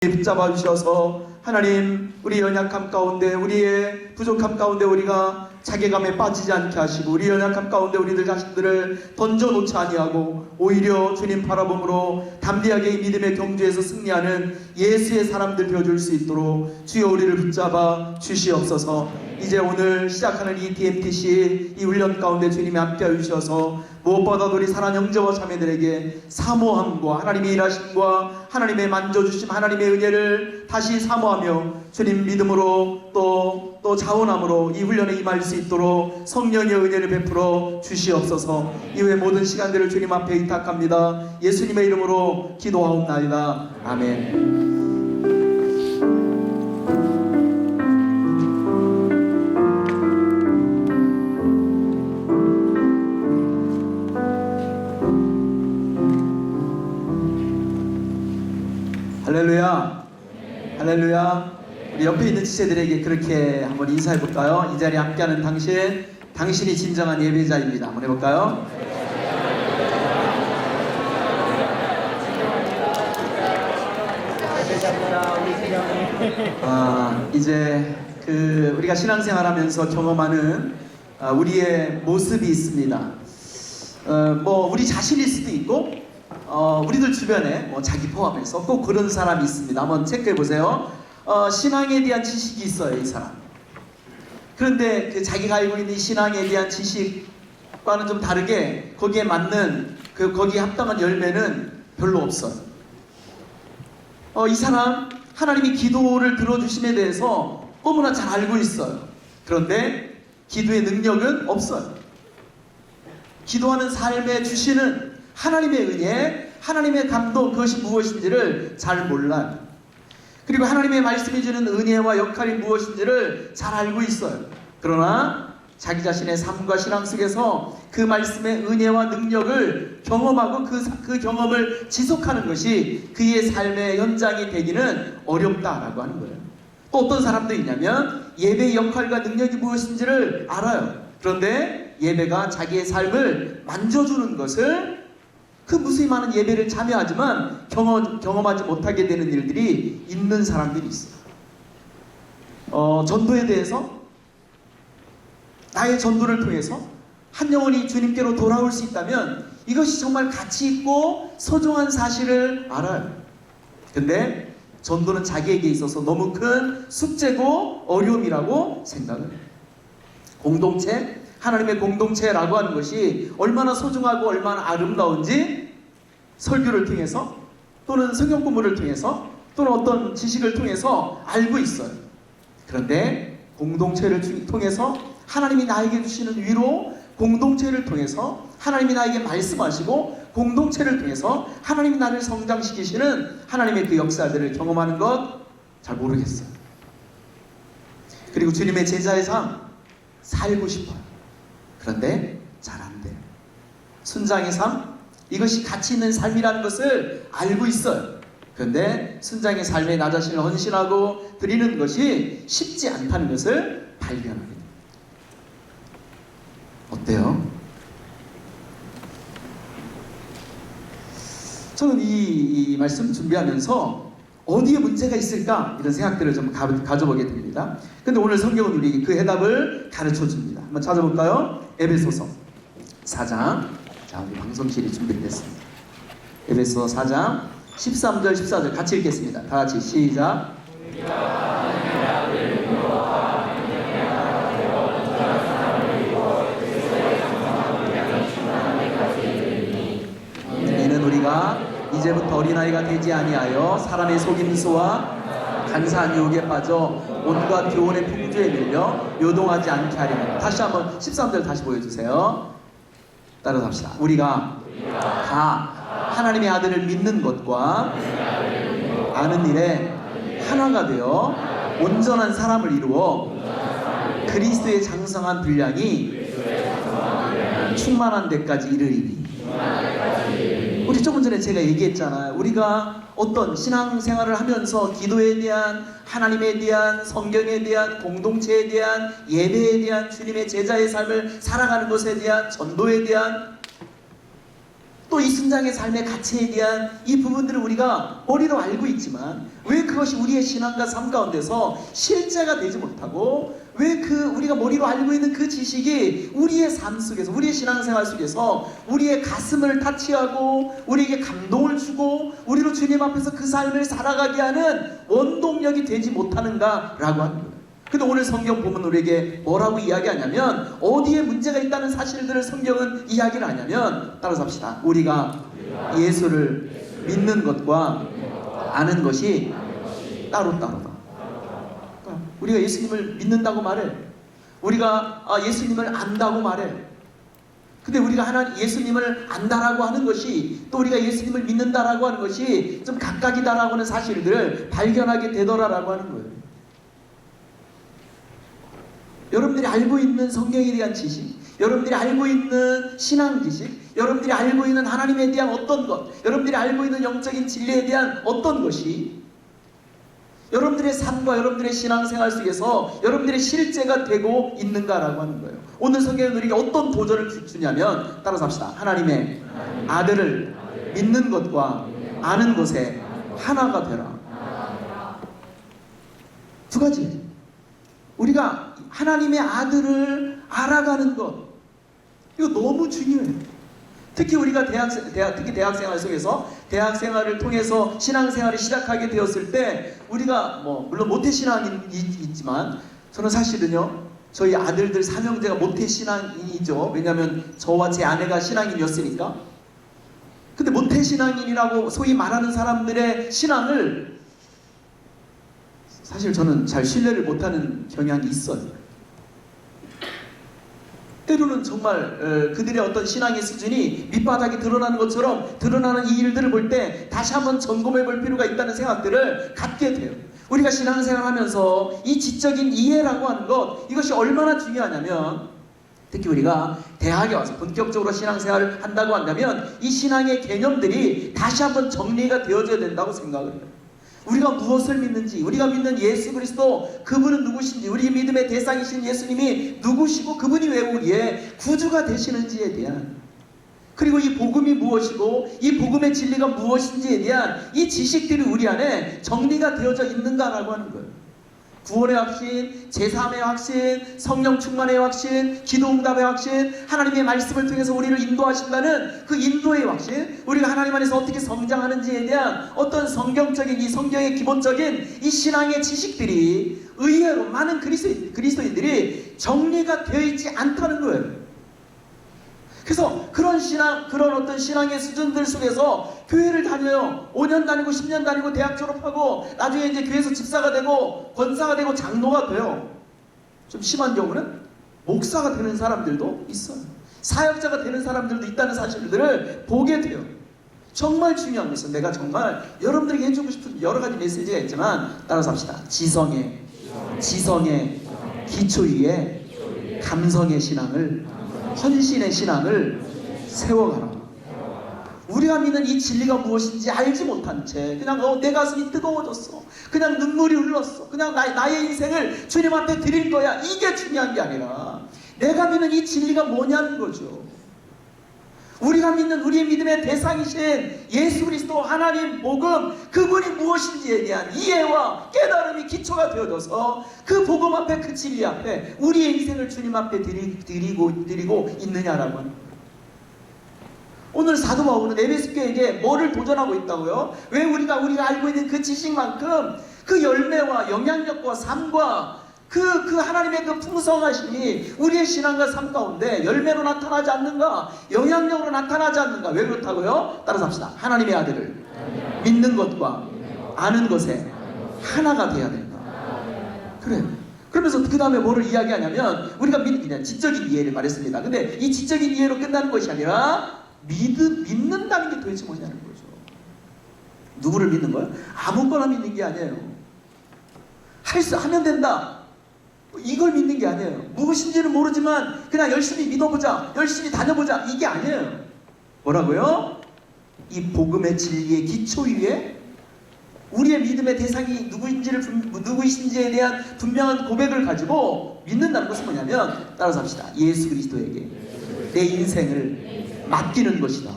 붙잡아 주셔서 하나님, 우리 연약함 가운데, 우리의 부족함 가운데 우리가 자괴감에 빠지지 않게 하시고, 우리 연약함 가운데 우리들 자신들을 던져놓지 아니하고 오히려 주님 바라봄으로 담대하게 이 믿음의 경주에서 승리하는 예수의 사람들 되어줄 수 있도록 주여 우리를 붙잡아 주시옵소서. 이제 오늘 시작하는 이 DMTC 이 훈련 가운데 주님이 함께하여 주셔서 무엇보다도 우리 사랑하는 형제와 자매들에게 사모함과 하나님의 일하심과 하나님의 만져주심, 하나님의 은혜를 다시 사모하며 주님 믿음으로 또 자원함으로 이 훈련에 임할 수 있도록 성령의 은혜를 베풀어 주시옵소서. 이후의 모든 시간들을 주님 앞에 의탁합니다. 예수님의 이름으로 기도하옵나이다. 아멘. 할렐루야. 할렐루야. 우리 옆에 있는 지체들에게 그렇게 한번 인사해 볼까요? 이 자리에 함께하는 당신이 진정한 예배자입니다. 한번 해볼까요? 이제 우리가 신앙생활하면서 경험하는 우리의 모습이 있습니다. 우리 자신일 수도 있고 우리들 주변에 자기 포함해서 꼭 그런 사람이 있습니다. 한번 체크해 보세요. 신앙에 대한 지식이 있어요, 이 사람. 그런데 자기가 알고 있는 신앙에 대한 지식과는 좀 다르게 거기에 맞는 거기에 합당한 열매는 별로 없어요. 이 사람 하나님이 기도를 들어주심에 대해서 너무나 잘 알고 있어요. 그런데 기도의 능력은 없어요. 기도하는 삶에 주시는 하나님의 은혜, 하나님의 감동, 그것이 무엇인지를 잘 몰라요. 그리고 하나님의 말씀이 주는 은혜와 역할이 무엇인지를 잘 알고 있어요. 그러나 자기 자신의 삶과 신앙 속에서 그 말씀의 은혜와 능력을 경험하고 그 경험을 지속하는 것이 그의 삶의 현장이 되기는 어렵다라고 하는 거예요. 또 어떤 사람도 있냐면 예배의 역할과 능력이 무엇인지를 알아요. 그런데 예배가 자기의 삶을 만져주는 것을 무수히 많은 예배를 참여하지만 경험하지 못하게 되는 일들이 있는 사람들이 있어요. 전도에 대해서 나의 전도를 통해서 한 영혼이 주님께로 돌아올 수 있다면 이것이 정말 가치 있고 소중한 사실을 알아요. 근데 전도는 자기에게 있어서 너무 큰 숙제고 어려움이라고 생각을 해요. 공동체, 하나님의 공동체라고 하는 것이 얼마나 소중하고 얼마나 아름다운지 설교를 통해서 또는 성경 공부를 통해서 또는 어떤 지식을 통해서 알고 있어요. 그런데 공동체를 통해서 하나님이 나에게 주시는 위로, 공동체를 통해서 하나님이 나에게 말씀하시고 공동체를 통해서 하나님이 나를 성장시키시는 하나님의 그 역사들을 경험하는 것 잘 모르겠어요. 그리고 주님의 제자의 삶 살고 싶어요. 그런데 잘 안 돼요. 순장의 삶, 이것이 가치 있는 삶이라는 것을 알고 있어요. 그런데 순장의 삶에 나 자신을 헌신하고 드리는 것이 쉽지 않다는 것을 발견하게 됩니다. 어때요? 저는 이 말씀 준비하면서 어디에 문제가 있을까? 이런 생각들을 좀 가져보게 됩니다. 근데 오늘 성경은 우리에게 그 해답을 가르쳐 줍니다. 한번 찾아볼까요? 에베소서 4장. 자, 우리 방송실이 준비됐습니다. 에베소 4장 13절 14절 같이 읽겠습니다. 다 같이 시작. 이는 우리가 이제부터 어린아이가 되지 아니하여 사람의 속임수와 간사한 유혹에 빠져 온갖 교훈의 풍조에 밀려 요동하지 않게 하리라. 다시 한번 13절 다시 보여주세요. 따라서 합시다. 우리가 다 하나님의 아들을 믿는 것과 아는 일에 하나가 되어 온전한 사람을 이루어 그리스도의 장성한 분량이 충만한 데까지 이르리니. 우리 조금 전에 제가 얘기했잖아요. 우리가 어떤 신앙생활을 하면서 기도에 대한, 하나님에 대한, 성경에 대한, 공동체에 대한, 예배에 대한, 주님의 제자의 삶을 살아가는 것에 대한, 전도에 대한 또 이 순장의 삶의 가치에 대한 이 부분들을 우리가 머리로 알고 있지만 왜 그것이 우리의 신앙과 삶 가운데서 실제가 되지 못하고 왜 우리가 머리로 알고 있는 그 지식이 우리의 삶 속에서 우리의 신앙생활 속에서 우리의 가슴을 타치하고 우리에게 감동을 주고 우리로 주님 앞에서 그 삶을 살아가게 하는 원동력이 되지 못하는가라고 하는 거예요. 근데 오늘 성경 보면 우리에게 뭐라고 이야기하냐면 어디에 문제가 있다는 사실들을 성경은 이야기를 하냐면 따라서 합시다. 우리가 예수를 믿는 것과 아는 것이 따로따로다. 그러니까 우리가 예수님을 믿는다고 말해. 우리가 예수님을 안다고 말해. 근데 우리가 예수님을 안다라고 하는 것이 또 우리가 예수님을 믿는다라고 하는 것이 좀 각각이다라고 하는 사실들을 발견하게 되더라라고 하는 거예요. 여러분들이 알고 있는 성경에 대한 지식, 여러분들이 알고 있는 신앙 지식, 여러분들이 알고 있는 하나님에 대한 어떤 것, 여러분들이 알고 있는 영적인 진리에 대한 어떤 것이 여러분들의 삶과 여러분들의 신앙생활 속에서 여러분들의 실제가 되고 있는가라고 하는 거예요. 오늘 성경은 우리에게 어떤 도전을 주냐면 따라서 합시다. 하나님의 아들을 믿는 것과 아는 것에 하나가 되라. 두 가지. 우리가 하나님의 아들을 알아가는 것, 이거 너무 중요해요. 특히 우리가 특히 대학생활 속에서 대학생활을 통해서 신앙생활을 시작하게 되었을 때 우리가 물론 모태신앙이 있지만 저는 사실은요 저희 아들들 삼형제가 모태신앙인이죠. 왜냐하면 저와 제 아내가 신앙인이었으니까. 근데 모태신앙인이라고 소위 말하는 사람들의 신앙을 사실 저는 잘 신뢰를 못하는 경향이 있어요. 때로는 정말 그들의 어떤 신앙의 수준이 밑바닥이 드러나는 것처럼 드러나는 이 일들을 볼 때 다시 한번 점검해 볼 필요가 있다는 생각들을 갖게 돼요. 우리가 신앙생활 하면서 이 지적인 이해라고 하는 것, 이것이 얼마나 중요하냐면 특히 우리가 대학에 와서 본격적으로 신앙생활을 한다고 한다면 이 신앙의 개념들이 다시 한번 정리가 되어져야 된다고 생각을 해요. 우리가 무엇을 믿는지, 우리가 믿는 예수 그리스도, 그분은 누구신지, 우리 믿음의 대상이신 예수님이 누구시고 그분이 왜 우리의 구주가 되시는지에 대한, 그리고 이 복음이 무엇이고 이 복음의 진리가 무엇인지에 대한 이 지식들이 우리 안에 정리가 되어져 있는가라고 하는 거예요. 구원의 확신, 제3의 확신, 성령 충만의 확신, 기도응답의 확신, 하나님의 말씀을 통해서 우리를 인도하신다는 그 인도의 확신, 우리가 하나님 안에서 어떻게 성장하는지에 대한 어떤 성경적인 이 성경의 기본적인 이 신앙의 지식들이 의외로 많은 그리스도인들이 정리가 되어 있지 않다는 거예요. 그래서 그런 신앙, 그런 어떤 신앙의 수준들 속에서 교회를 다녀요. 5년 다니고 10년 다니고 대학 졸업하고 나중에 이제 교회에서 집사가 되고 권사가 되고 장로가 돼요. 좀 심한 경우는 목사가 되는 사람들도 있어요. 사역자가 되는 사람들도 있다는 사실들을 보게 돼요. 정말 중요한 것은 내가 정말 여러분들에게 해주고 싶은 여러 가지 메시지가 있지만 따라서 합시다. 지성의 기초 위에 감성의 신앙을, 헌신의 신앙을 세워가라. 우리가 믿는 이 진리가 무엇인지 알지 못한 채 그냥 내 가슴이 뜨거워졌어, 그냥 눈물이 흘렀어, 그냥 나의 인생을 주님 앞에 드릴 거야, 이게 중요한 게 아니라 내가 믿는 이 진리가 뭐냐는 거죠. 우리가 믿는 우리의 믿음의 대상이신 예수 그리스도, 하나님, 복음, 그분이 무엇인지에 대한 이해와 깨달음이 기초가 되어져서 그 복음 앞에, 그 진리 앞에 우리의 인생을 주님 앞에 드리고 있느냐라고 하는 거예요. 오늘 사도 바울은 에베소 교회에게 뭐를 도전하고 있다고요? 왜 우리가 알고 있는 그 지식만큼 그 열매와 영향력과 삶과 그 하나님의 그 풍성하심이 우리의 신앙과 삶 가운데 열매로 나타나지 않는가? 영향력으로 나타나지 않는가? 왜 그렇다고요? 따라서 합시다. 하나님의 아들을 믿는 것과 아는 것에 하나가 돼야 된다. 그래. 그러면서 그 다음에 뭐를 이야기하냐면 우리가 그냥 지적인 이해를 말했습니다. 근데 이 지적인 이해로 끝나는 것이 아니라 믿는다는 게 도대체 뭐냐는 거죠. 누구를 믿는 거예요? 아무거나 믿는 게 아니에요. 하면 된다, 이걸 믿는 게 아니에요. 무엇인지는 모르지만 그냥 열심히 믿어보자, 열심히 다녀보자, 이게 아니에요. 뭐라고요? 이 복음의 진리의 기초 위에 우리의 믿음의 대상이 누구이신지에 대한 분명한 고백을 가지고 믿는다는 것은 뭐냐면 따라서 합시다. 예수 그리스도에게 내 인생을 맡기는 것이다.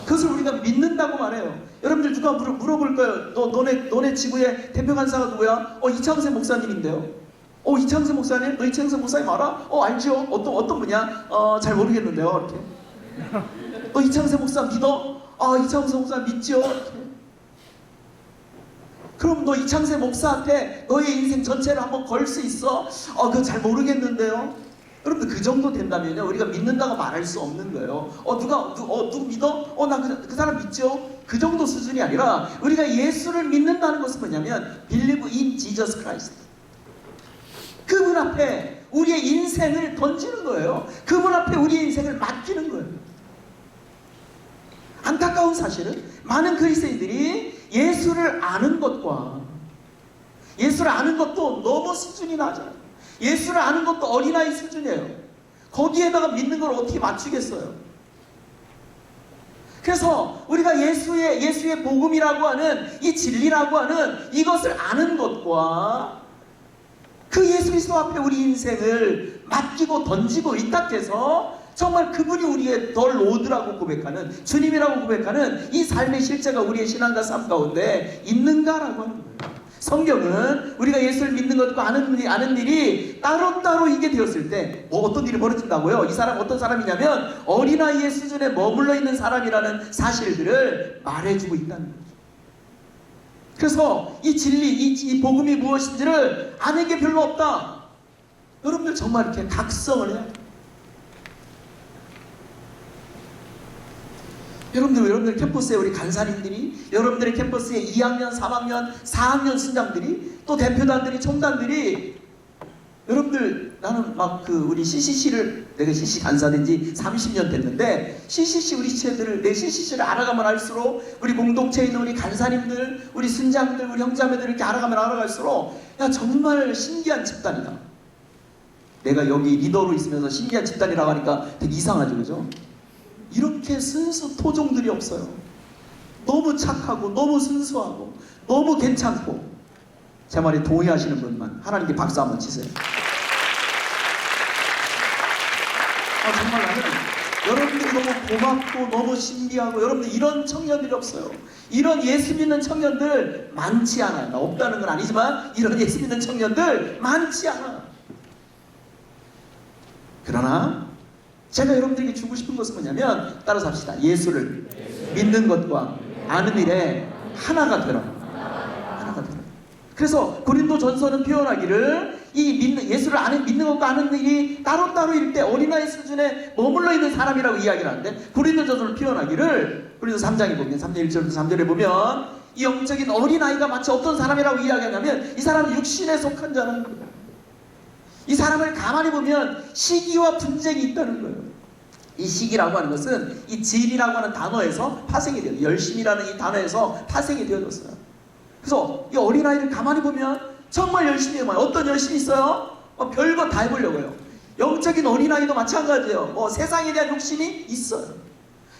그것을 우리가 믿는다고 말해요. 여러분들 누가 물어볼 거예요. 너네 지구의 대표 간사가 누구야? 이창세 목사님인데요. 이창세 목사님? 너 이창세 목사님 알아? 알죠. 어떤 분이야? 잘 모르겠는데요. 이렇게. 너 이창세 목사 믿어? 이창세 목사 믿죠. 이렇게. 그럼 너 이창세 목사한테 너의 인생 전체를 한번 걸 수 있어? 그거 잘 모르겠는데요. 여러분들 그 정도 된다면요, 우리가 믿는다고 말할 수 없는 거예요. 누구 믿어? 나 그 사람 믿죠? 그 정도 수준이 아니라 우리가 예수를 믿는다는 것은 뭐냐면 believe in Jesus Christ. 그분 앞에 우리의 인생을 던지는 거예요. 그분 앞에 우리의 인생을 맡기는 거예요. 안타까운 사실은 많은 그리스도인들이 예수를 아는 것과 예수를 아는 것도 너무 수준이 낮아요. 예수를 아는 것도 어린아이 수준이에요. 거기에다가 믿는 걸 어떻게 맞추겠어요? 그래서 우리가 예수의 복음이라고 하는 이 진리라고 하는 이것을 아는 것과 그 예수 그리스도 앞에 우리 인생을 맡기고 던지고 있다 해서 정말 그분이 우리의 더 로드라고 고백하는, 주님이라고 고백하는 이 삶의 실제가 우리의 신앙과 삶 가운데 있는가라고 하는 거예요. 성경은 우리가 예수를 믿는 것과 아는 일이 따로따로 이게 되었을 때 어떤 일이 벌어진다고요? 이 사람 어떤 사람이냐면 어린아이의 수준에 머물러 있는 사람이라는 사실들을 말해주고 있다는 거죠. 그래서 이 진리, 이 복음이 무엇인지를 아는 게 별로 없다. 여러분들 정말 이렇게 각성을 해야 돼요. 여러분들 캠퍼스에 우리 간사님들이, 여러분들의 캠퍼스에 2학년, 3학년, 4학년 순장들이, 또 대표단들이, 총단들이, 여러분들 나는 우리 CCC를, 내가 CCC 간사된 지 30년 됐는데 CCC 우리 지체들을, 내 CCC를 알아가면 알수록 우리 공동체에 있는 우리 간사님들, 우리 순장들, 우리 형제자매들 이렇게 알아가면 알아갈수록 정말 신기한 집단이다. 내가 여기 리더로 있으면서 신기한 집단이라고 하니까 되게 이상하죠, 그죠? 이렇게 순수 토종들이 없어요. 너무 착하고 너무 순수하고 너무 괜찮고. 제 말에 동의하시는 분만 하나님께 박수 한번 치세요. 정말 나는 여러분들이 너무 고맙고 너무 신비하고, 여러분들 이런 청년들이 없어요. 이런 예수 믿는 청년들 많지 않아요. 없다는 건 아니지만 이런 예수 믿는 청년들 많지 않아요. 그러나 제가 여러분들에게 주고 싶은 것은 뭐냐면, 따라서 합시다. 예수를 믿는 것과 아는 일에 하나가 되라. 하나가 되라. 그래서 고린도전서는 표현하기를 예수를 믿는 것과 아는 일이 따로따로일 때 어린아이 수준에 머물러 있는 사람이라고 이야기를 하는데, 고린도전서를 표현하기를 고린도 3장에 보면 3장 1절부터 3절에 보면 이 영적인 어린아이가 마치 어떤 사람이라고 이야기하냐면 이 사람은 육신에 속한 자라는 거예요. 이 사람을 가만히 보면 시기와 분쟁이 있다는 거예요. 이 시기라고 하는 것은 이 질이라고 하는 단어에서 파생이 돼요. 열심이라는 이 단어에서 파생이 되어졌어요. 그래서 이 어린아이를 가만히 보면 정말 열심히 해요. 어떤 열심이 있어요? 별거 다 해보려고 해요. 영적인 어린아이도 마찬가지예요. 세상에 대한 욕심이 있어요.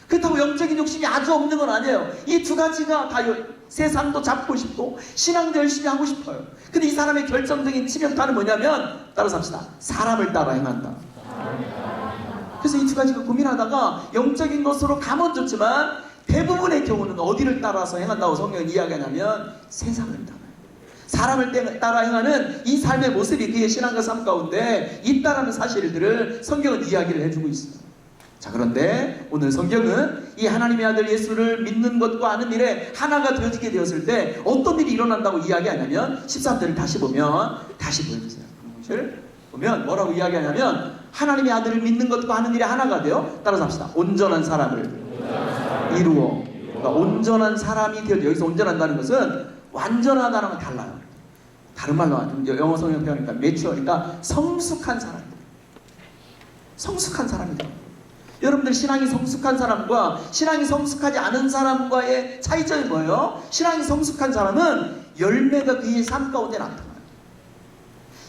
그렇다고 영적인 욕심이 아주 없는 건 아니에요. 이 두 가지가 다 세상도 잡고 싶고 신앙도 열심히 하고 싶어요. 근데 이 사람의 결정적인 치명타는 뭐냐면, 따라서 합시다. 사람을 따라 행한다. 그래서 이 두 가지가 고민하다가 영적인 것으로 가면 좋지만 대부분의 경우는 어디를 따라서 행한다고 성경은 이야기하냐면 세상을 따라요. 사람을 따라 행하는 이 삶의 모습이 그의 신앙과 삶 가운데 있다라는 사실들을 성경은 이야기를 해주고 있어요. 자, 그런데 오늘 성경은 이 하나님의 아들 예수를 믿는 것과 아는 일에 하나가 되어지게 되었을 때 어떤 일이 일어난다고 이야기하냐면, 13절을 다시 보여주세요. 보면 뭐라고 이야기하냐면, 하나님의 아들을 믿는 것과 아는 일에 하나가 되어, 따라서 합시다. 온전한 사람을 이루어. 그러니까 온전한 사람이 되어. 여기서 온전한다는 것은 완전하다는 건 달라요. 다른 말로 영어 성경 표현이니까 매추어니까 성숙한 사람이다. 성숙한 사람이다. 여러분들 신앙이 성숙한 사람과 신앙이 성숙하지 않은 사람과의 차이점이 뭐예요? 신앙이 성숙한 사람은 열매가 그의 삶 가운데 나타나요.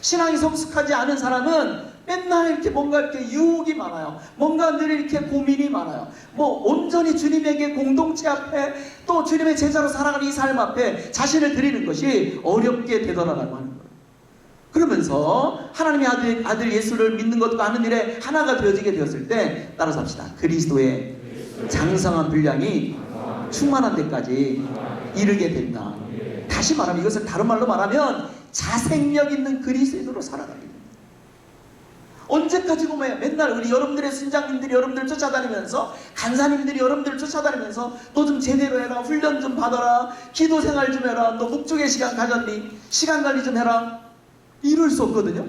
신앙이 성숙하지 않은 사람은 맨날 이렇게 뭔가 이렇게 유혹이 많아요. 뭔가 늘 이렇게 고민이 많아요. 온전히 주님에게 공동체 앞에 또 주님의 제자로 살아가는 이 삶 앞에 자신을 드리는 것이 어렵게 되더라라고 하는 거예요. 그러면서 하나님의 아들 예수를 믿는 것과 아는 일에 하나가 되어지게 되었을 때, 따라서 합시다. 그리스도의 장성한 분량이 충만한 데까지 이르게 된다. 다시 말하면, 이것을 다른 말로 말하면 자생력 있는 그리스도인으로 살아갑니다. 언제까지 보면 맨날 우리 여러분들의 순장님들이 여러분들 쫓아다니면서, 간사님들이 여러분들 쫓아다니면서 너 좀 제대로 해라, 훈련 좀 받아라, 기도 생활 좀 해라, 너 목적의 시간 가졌니, 시간 관리 좀 해라, 이럴 수 없거든요.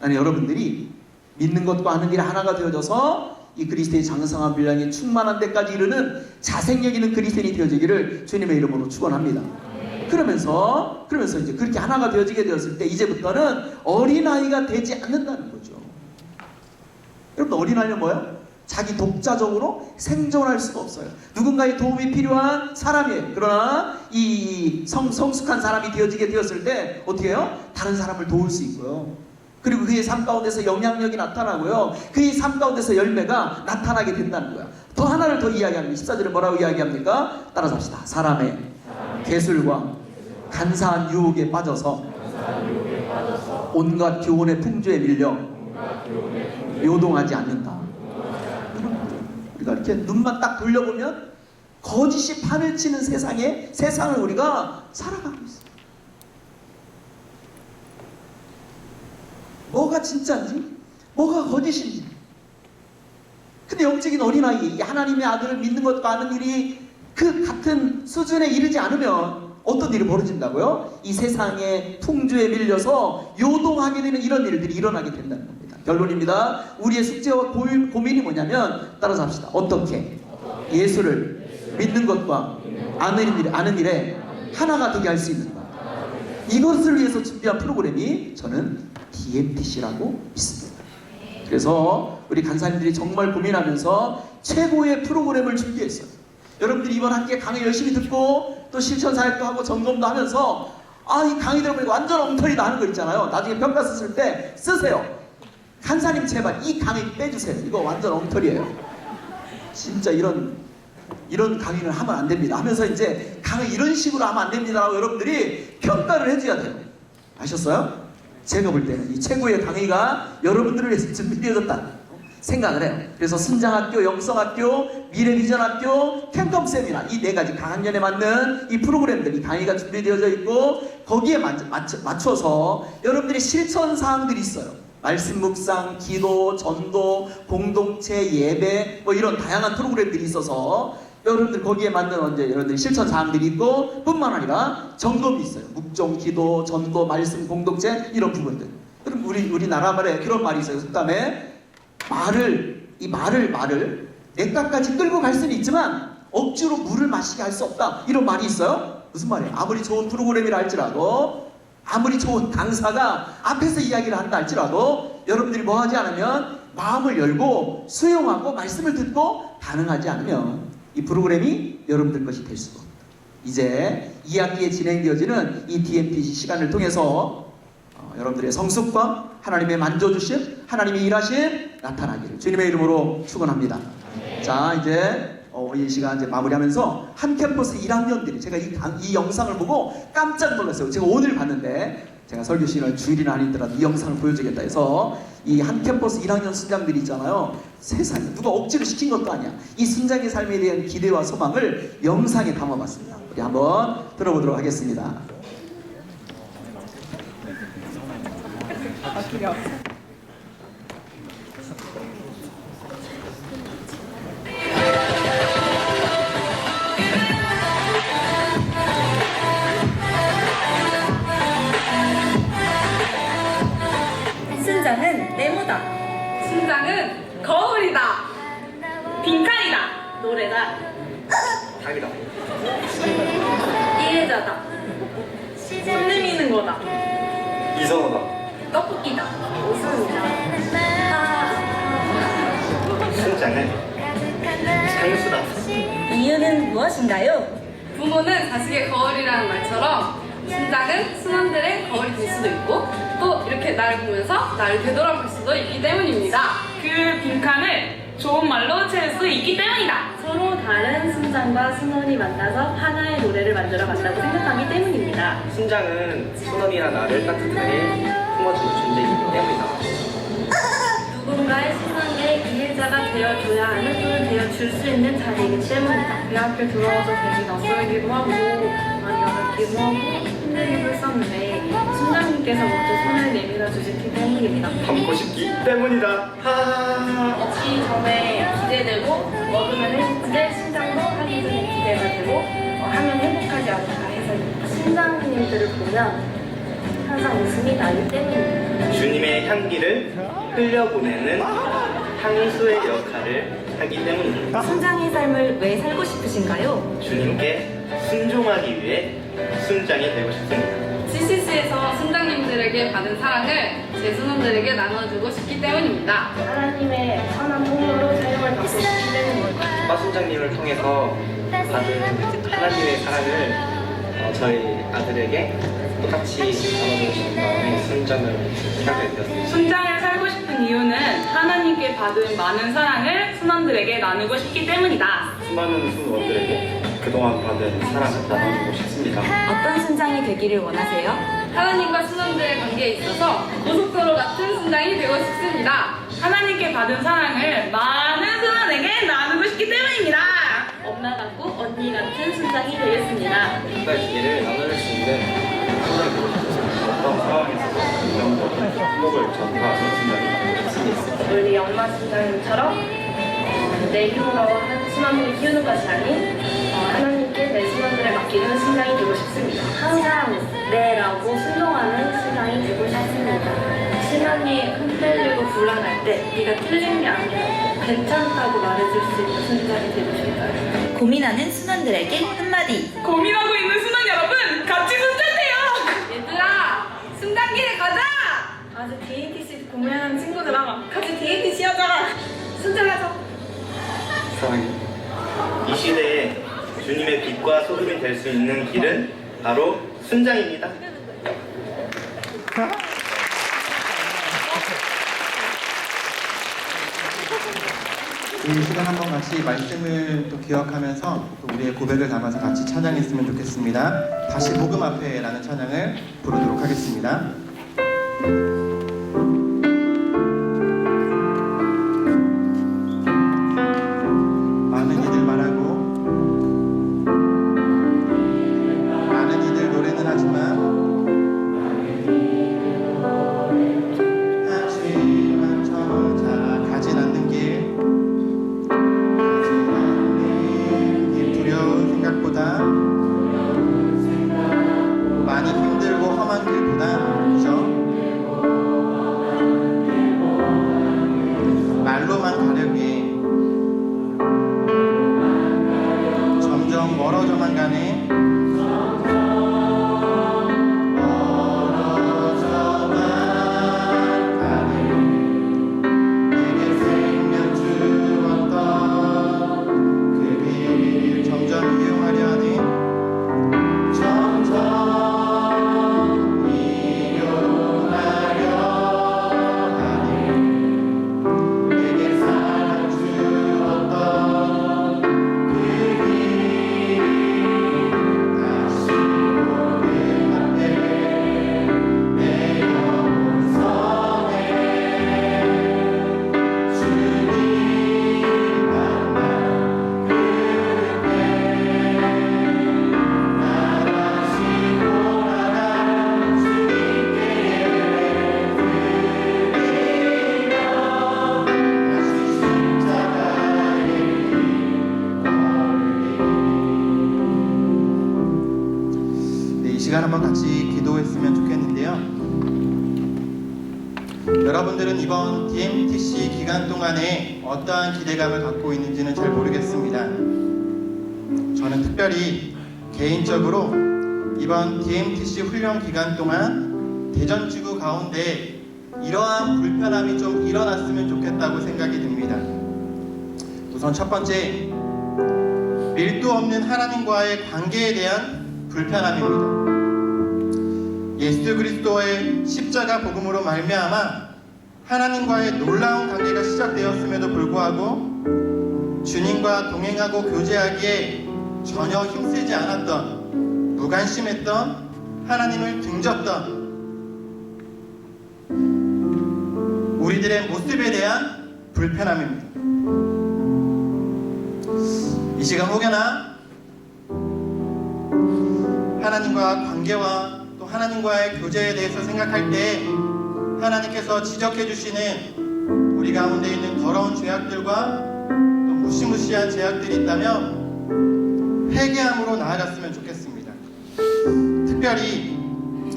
아니, 여러분들이 믿는 것과 하는 일이 하나가 되어져서 이 그리스도의 장성한 분량이 충만한 데까지 이르는 자생력 있는 그리스도인이 되어지기를 주님의 이름으로 축원합니다. 그러면서 이제 그렇게 하나가 되어지게 되었을 때 이제부터는 어린아이가 되지 않는다는 거죠. 여러분, 어린아이는 뭐예요? 자기 독자적으로 생존할 수가 없어요. 누군가의 도움이 필요한 사람이에요. 그러나 이 성숙한 사람이 되어지게 되었을 때 어떻게 해요? 다른 사람을 도울 수 있고요. 그리고 그의 삶 가운데서 영향력이 나타나고요. 그의 삶 가운데서 열매가 나타나게 된다는 거야. 더 하나를 더 이야기합니다. 14절에 뭐라고 이야기합니까? 따라서 합시다. 사람의 개술과 간사한 유혹에 빠져서 온갖 교훈의 풍조에 밀려 요동하지 않는다. 우리가 이렇게 눈만 딱 돌려보면 거짓이 판을 치는 세상을 우리가 살아가고 있어요. 뭐가 진짜인지, 뭐가 거짓인지. 근데 영적인 어린아이, 하나님의 아들을 믿는 것과 아는 일이 그 같은 수준에 이르지 않으면 어떤 일이 벌어진다고요? 이 세상의 풍조에 밀려서 요동하게 되는 이런 일들이 일어나게 된다는 겁니다. 결론입니다. 우리의 숙제와 고민이 뭐냐면, 따라서 합시다. 어떻게 예수를 믿는 것과 아는 일에 하나가 되게 할 수 있는가. 이것을 위해서 준비한 프로그램이 저는 DMTC라고 믿습니다. 그래서 우리 간사님들이 정말 고민하면서 최고의 프로그램을 준비했어요. 여러분들이 이번 학기에 강의 열심히 듣고 또 실천 사역도 하고 점검도 하면서 이 강의 들어보니까 완전 엉터리다 하는 거 있잖아요. 나중에 평가 쓰실 때 쓰세요. 간사님 제발 이 강의 빼주세요. 이거 완전 엉터리예요. 진짜 이런 강의를 하면 안 됩니다 하면서 이제 강의 이런 식으로 하면 안 됩니다라고 여러분들이 평가를 해줘야 돼요. 아셨어요? 제가 볼 때는 이 최고의 강의가 여러분들을 위해서 준비되어졌다 생각을 해요. 그래서 순장학교, 영성학교, 미래비전학교, 캠컴 세미나, 이 4가지 강학년에 맞는 이 프로그램들, 이 강의가 준비되어져 있고 거기에 맞춰서 여러분들이 실천 사항들이 있어요. 말씀 묵상, 기도, 전도, 공동체, 예배, 뭐 이런 다양한 프로그램들이 있어서 여러분들 거기에 맞는 여러분들이 실천 사항들이 있고, 뿐만 아니라 점검이 있어요. 묵종, 기도, 전도, 말씀, 공동체, 이런 부분들. 그럼 우리나라 말에 그런 말이 있어요. 그다음에 말을 내 값까지 끌고 갈 수는 있지만 억지로 물을 마시게 할 수 없다, 이런 말이 있어요. 무슨 말이에요? 아무리 좋은 프로그램이라 할지라도, 아무리 좋은 강사가 앞에서 이야기를 한다 할지라도 여러분들이 뭐 하지 않으면, 마음을 열고 수용하고 말씀을 듣고 반응하지 않으면 이 프로그램이 여러분들 것이 될 수가 없다. 이제 2학기에 진행되어지는 이 DMTC 시간을 통해서 여러분들의 성숙과 하나님의 만져주심, 하나님의 일하심 나타나기를 주님의 이름으로 축원합니다. 자, 이제 이 시간 이제 마무리하면서 한 캠퍼스 1학년들이, 제가 이 영상을 보고 깜짝 놀랐어요. 제가 오늘 봤는데, 제가 설교 시간을 주일이나 아니더라도 이 영상을 보여주겠다 해서 이 한 캠퍼스 1학년 순장들이 있잖아요. 세상에 누가 억지로 시킨 것도 아니야. 이 순장의 삶에 대한 기대와 소망을 영상에 담아봤습니다. 우리 한번 들어보도록 하겠습니다. 순장은 네모다. 심장은 거울이다. 빈칸이다. 노래다. 닭이다. 이해자다. 손 내미는 거다. 이성어다. 떡볶이다. 웃음이다. 순장은 장수다. 이유는 무엇인가요? 부모는 자식의 거울이라는 말처럼 심장은 순원들의 거울이 될 수도 있고, 또 이렇게 나를 보면서 나를 되돌아볼 수도 있기 때문입니다. 그 빈칸을 좋은 말로 채울 수 있기 때문이다. 서로 다른 순장과 순원이 만나서 하나의 노래를 만들어 간다고 생각하기 때문입니다. 순장은 순원이나 나를 따뜻하게 품어주는 존재이기 때문이다. 누군가의 시선에 이해자가 되어줘야 하는 또는 되어줄 수 있는 자리이기 때문이다. 대학교 들어와서 되게 낯설기도 하고 많이 어렵기도 하고 힘들기도 했었는데 순장님께서 먼저 손을 내밀어 주셨기 때문입니다. 담고 싶기 때문이다. 하. 먹기 전에 기대되고 먹으면 행복한데 심장도 하기 전에 기대가 되고 하면 행복하지 않을까 해서입니다. 심장님들을 보면 항상 웃음이 나기 때문입니다. 주님의 향기를 흘려보내는 향수의 역할을 하기 때문입니다. 순장의 삶을 왜 살고 싶으신가요? 주님께 순종하기 위해 순장이 되고 싶습니다. CCC에서 순장님들에게 받은 사랑을 제 순원들에게 나눠주고 싶기 때문입니다. 하나님의 선한 통로로 사용을 받고 싶기 때문입니다. 빠순장님을 통해서 받은 하나님의 사랑을 저희 아들에게 똑같이 나눠주고 싶은 마음에 순장을 시작하게 되었습니다. 순장을 살고 싶은 이유는 하나님께 받은 많은 사랑을 순원들에게 나누고 싶기 때문이다. 수많은 순원들에게 그동안 받은 사랑을 나눠주고 싶습니다. 어떤 순장이 되기를 원하세요? 하나님과 순원들의 관계에 있어서 고속도로 같은 순장이 되고 싶습니다. 하나님께 받은 사랑을 많은 순원에게 나누고 싶기 때문입니다. 엄마 같고 언니 같은 순장이 되겠습니다. 각자의 기회를 나눌 수 있는 순장이 되고 싶습니다. 어떤 상황에서도 이런 행복을 전파하는 순장이 되고 싶습니다. 우리 엄마 순장님처럼 내 힘으로 한 순원을 키우는 것이 아닌 하나님께 내 순원들을 맡기는 순장이 되고 싶습니다. 항상 네라고 순종하는 순장이 되고 싶습니다. 신앙이 흔들리고 불안할 때 네가 틀린 게 아니라고 괜찮다고 말해줄 수 있는 순장이 되고 싶어요. 고민하는 순원들에게 한마디. 고민하고 있는 순원 여러분, 같이 순장해요. 얘들아, 순장길에 가자! 아직 DATC 공부하는 친구들아 같이 DATC 하자. 순장하자. 사랑해. 이 시대에 주님의 빛과 소금이 될 수 있는 길은 바로 순장입니다. 이 시간 한번 같이 말씀을 또 기억하면서 또 우리의 고백을 담아서 같이 찬양했으면 좋겠습니다. 다시 복음 앞에라는 찬양을 부르도록 하겠습니다. 많은 이들 말하고 많은 이들 노래는 하지만 하지만 저자 가진 않는 길 두려운 생각보다 많이 힘들고 험한 길보다 그죠? 말로만 가려기 점점 멀어져만 가네. 멀어져만 가네. 내게 생명 주었던 그 길 점점 이용하려 하네. 점점 이용하려 하네. 내게 사랑 주었던 그 길 다시 복음 앞에 내 영혼 선해. 주님 만나 그때 나라시고 나라 주님께 드리며 다시 십자가의 네, 이 시간 한번 같이 기도했으면 좋겠는데요. 여러분들은 이번 DMTC 기간 동안에 어떠한 기대감을 갖고 있는지는 잘 모르겠습니다. 저는 특별히 개인적으로 이번 DMTC 훈련 기간 동안 대전지구 가운데 이러한 불편함이 좀 일어났으면 좋겠다고 생각이 듭니다. 우선 첫 번째, 밀도 없는 하나님과의 관계에 대한 불편함입니다. 예수 그리스도의 십자가 복음으로 말미암아 하나님과의 놀라운 관계가 시작되었음에도 불구하고 주님과 동행하고 교제하기에 전혀 힘쓰지 않았던, 무관심했던, 하나님을 등졌던 우리들의 우리들의 모습에 대한 불편함입니다. 이 시간 혹여나 하나님과 관계와 또 하나님과의 교제에 대해서 생각할 때 하나님께서 지적해 주시는 우리 가운데 있는 더러운 죄악들과 또 무시무시한 죄악들이 있다면 회개함으로 나아갔으면 좋겠습니다. 특별히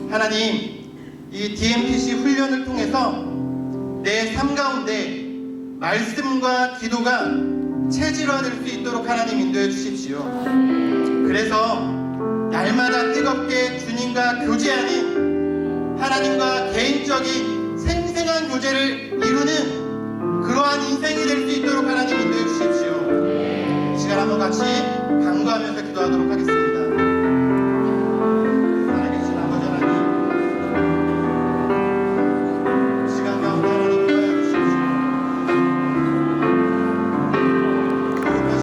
하나님, 이 DMPC 훈련을 통해서 내 삶 가운데 말씀과 기도가 체질화될 수 있도록 하나님 인도해 주십시오. 그래서 날마다 뜨겁게 주님과 교제하는, 하나님과 개인적인 생생한 교제를 이루는 그러한 인생이 될 수 있도록 하나님 인도해 주십시오. 이 시간 한번 같이 간구하면서 기도하도록 하겠습니다.